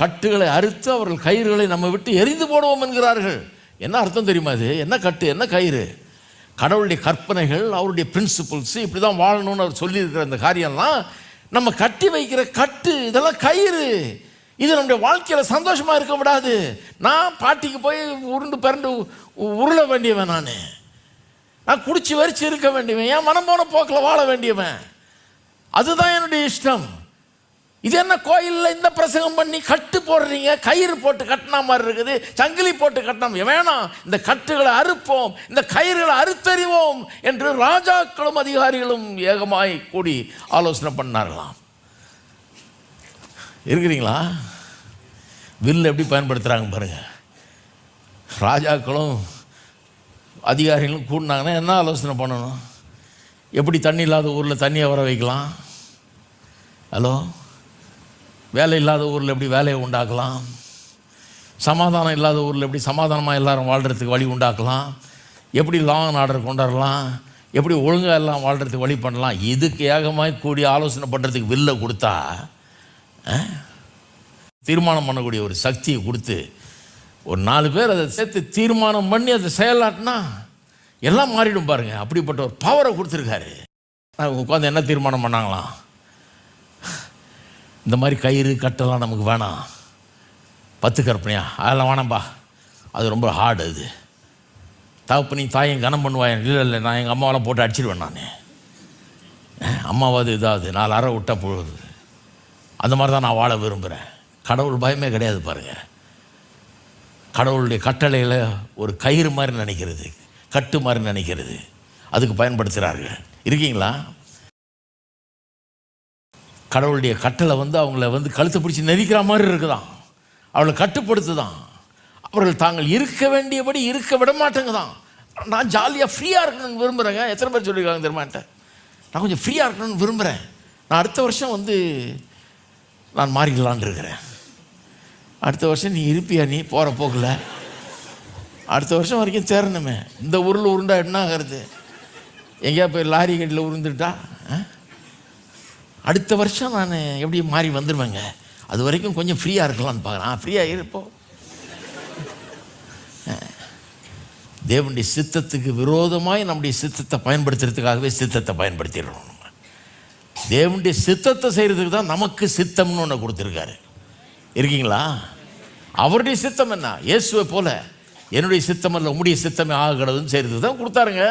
கட்டுகளை அறுத்து அவர்கள் கயிறுகளை நம்ம விட்டு எரிந்து போடுவோம் என்கிறார்கள். என்ன அர்த்தம் தெரியுமா? அது என்ன கட்டு, என்ன கயிறு? கடவுளுடைய கற்பனைகள், அவருடைய பிரின்சிபிள்ஸ், இப்படி தான் வாழணும்னு அவர் சொல்லியிருக்கிற அந்த காரியம்லாம் நம்ம கட்டி வைக்கிற கட்டு, இதெல்லாம் கயிறு. இது நம்முடைய வாழ்க்கையில் சந்தோஷமாக இருக்க விடாது. நான் பாட்டிக்கு போய் உருண்டு பிறண்டு உருள வேண்டியவன், நான் குடிச்சு வரிச்சு இருக்க வேண்டியவன், என் மனம் போன போக்கில் வாழ வேண்டியவன். அதுதான் என்னுடைய இஷ்டம். இது என்ன கோயிலில் இந்த பிரசங்கம் பண்ணி கட்டு போடுறீங்க, கயிறு போட்டு கட்டினா மாதிரி இருக்குது, சங்கிலி போட்டு கட்டினா வேணாம், இந்த கட்டுகளை அறுப்போம், இந்த கயிறுகளை அறுத்தறிவோம் என்று ராஜாக்களும் அதிகாரிகளும் ஏகமாய் கூடி ஆலோசனை பண்ணார்களாம். இருக்கிறீங்களா? வில் எப்படி பயன்படுத்துகிறாங்க பாருங்க. ராஜாக்களும் அதிகாரிகளும் கூடினாங்கன்னா என்ன ஆலோசனை பண்ணணும்? எப்படி தண்ணி இல்லாத ஊரில் தண்ணியை வர வைக்கலாம்? ஹலோ, வேலை இல்லாத ஊரில் எப்படி வேலையை உண்டாக்கலாம்? சமாதானம் இல்லாத ஊரில் எப்படி சமாதானமாக எல்லாரும் வாழ்கிறதுக்கு வழி உண்டாக்கலாம்? எப்படி லாங் ஆர்டர் கொண்டாடலாம்? எப்படி ஒழுங்காக எல்லாம் வாழ்கிறதுக்கு வழி பண்ணலாம்? இதுக்கு ஏகமாய் கூடிய ஆலோசனை பண்ணுறதுக்கு வில்லை கொடுத்தா, தீர்மானம் பண்ணக்கூடிய ஒரு சக்தியை கொடுத்து ஒரு 4 பேர் அதை சேர்த்து தீர்மானம் பண்ணி அதை செயலாட்டினா எல்லாம் மாறிடும் பாருங்கள். அப்படிப்பட்ட ஒரு பவரை கொடுத்துருக்காரு. உட்காந்து என்ன தீர்மானம் பண்ணாங்களாம்? இந்த மாதிரி கயிறு கட்டெல்லாம் நமக்கு வேணாம், 10 கற்பனையா அதெல்லாம் வேணாம்பா, அது ரொம்ப ஹார்டு. அது தகப்பனி தாயும் கனம் பண்ணுவாயன். இல்லை நான் எங்கள் அம்மாவெல்லாம் போட்டு அடிச்சிடுவேன். அம்மாவாது இதாவது 4 அறை விட்டா பொழுது அந்த மாதிரி தான் நான் வாழ விரும்புகிறேன். கடவுள் பயமே கிடையாது பாருங்கள். கடவுளுடைய கட்டளையில் ஒரு கயிறு மாதிரி நினைக்கிறது, கட்டு மாதிரி நினைக்கிறது, அதுக்கு பயன்படுத்துகிறார்கள். இருக்கீங்களா? கடவுளுடைய கட்டளை அவங்கள கழுத்தை பிடிச்சி நெரிக்கிற மாதிரி இருக்குதான், அவளை கட்டுப்படுத்துதான். அவர்கள் தாங்கள் இருக்க வேண்டியபடி இருக்க விட மாட்டேங்க தான். நான் ஜாலியாக ஃப்ரீயாக இருக்கணும்னு விரும்புகிறேங்க. எத்தனை பேர் சொல்லியிருக்காங்க தெரியுமாட்ட? நான் கொஞ்சம் ஃப்ரீயாக இருக்கணும்னு விரும்புகிறேன். நான் அடுத்த வருஷம் நான் மாறிக்கலான் இருக்கிறேன். அடுத்த வருஷம் நீ இருப்பியா? நீ போகிற போக்கில் அடுத்த வருஷம் வரைக்கும் சேரணுமே. இந்த ஊரில் உருண்டா என்ன ஆகிறது? எங்கேயா போய் லாரி கட்டில் உருந்துட்டா அடுத்த வருஷம் நான் எப்படி மாறி வந்துடுவேங்க. அது வரைக்கும் கொஞ்சம் ஃப்ரீயாக இருக்கலாம்னு பார்க்குறேன். ஃப்ரீயாக இருப்போம். தேவனுடைய சித்தத்துக்கு விரோதமாய் நம்முடைய சித்தத்தை பயன்படுத்துறதுக்காகவே சித்தத்தை பயன்படுத்திடணும். நம்ம தேவனுடைய சித்தத்தை செய்கிறதுக்கு தான் நமக்கு சித்தம்னு ஒன்று கொடுத்துருக்காரு. இருக்கீங்களா? அவருடைய சித்தம் என்ன? இயேசுவை போல என்னுடைய சித்தம் அல்ல உம்முடைய சித்தமே ஆக கடவுள்னு செய்கிறதுக்கு தான் கொடுத்தாருங்க.